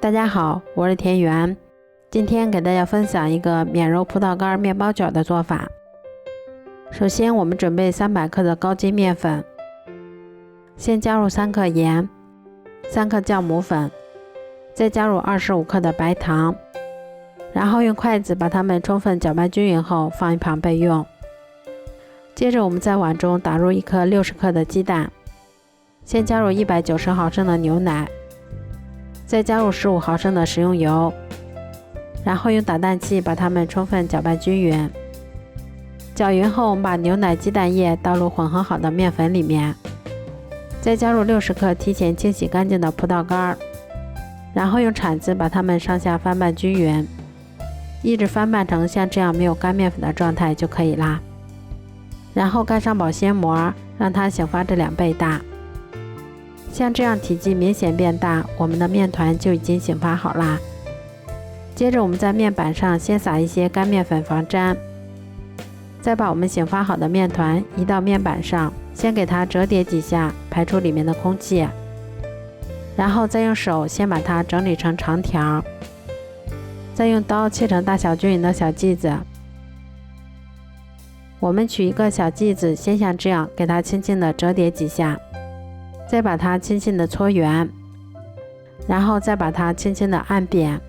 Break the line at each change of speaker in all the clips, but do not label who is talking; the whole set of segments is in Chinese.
大家好，我是田园，今天给大家分享一个免揉葡萄干面包卷的做法。首先我们准备300克的高筋面粉，先加入3克盐、3克酵母粉，再加入25克的白糖，然后用筷子把它们充分搅拌均匀后放一旁备用。接着我们在碗中打入1颗60克的鸡蛋，先加入190毫升的牛奶，再加入15毫升的食用油，然后用打蛋器把它们充分搅拌均匀。搅匀后，我们把牛奶、鸡蛋液倒入混合好的面粉里面，再加入60克提前清洗干净的葡萄干，然后用铲子把它们上下翻拌均匀，一直翻拌成像这样没有干面粉的状态就可以啦。然后盖上保鲜膜，让它醒发至2倍大。像这样体积明显变大，我们的面团就已经醒发好啦。接着我们在面板上先撒一些干面粉防粘，再把我们醒发好的面团移到面板上，先给它折叠几下，排出里面的空气，然后再用手先把它整理成长条，再用刀切成大小均匀的小剂子。我们取一个小剂子，先像这样给它轻轻的折叠几下，再把它轻轻的搓圆，然后再把它轻轻的按扁，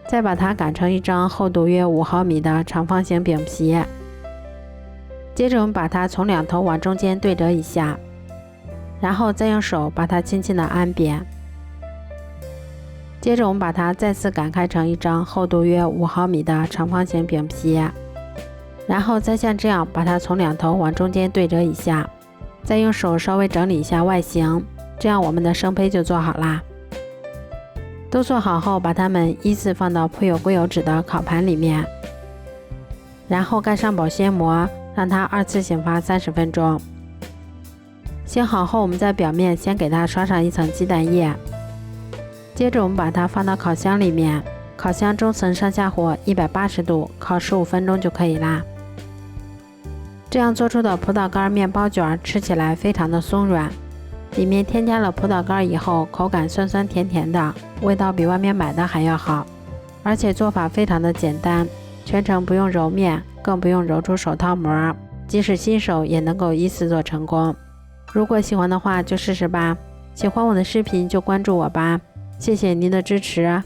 再把它擀成一张厚度约5毫米的长方形饼皮。接着我们把它从两头往中间对折一下，然后再用手把它轻轻的按扁。接着我们把它再次擀开成一张厚度约5毫米的长方形饼皮，然后再像这样把它从两头往中间对折一下，再用手稍微整理一下外形，这样我们的生胚就做好啦。都做好后，把它们依次放到铺有硅油纸的烤盘里面，然后盖上保鲜膜，让它2次醒发30分钟。醒好后，我们在表面先给它刷上一层鸡蛋液，接着我们把它放到烤箱里面，烤箱中层上下火180度，烤15分钟就可以啦。这样做出的葡萄干面包卷吃起来非常的松软，里面添加了葡萄干以后，口感酸酸甜甜的，味道比外面买的还要好，而且做法非常的简单，全程不用揉面，更不用揉出手套膜，即使新手也能够依次做成功。如果喜欢的话就试试吧，喜欢我的视频就关注我吧，谢谢您的支持。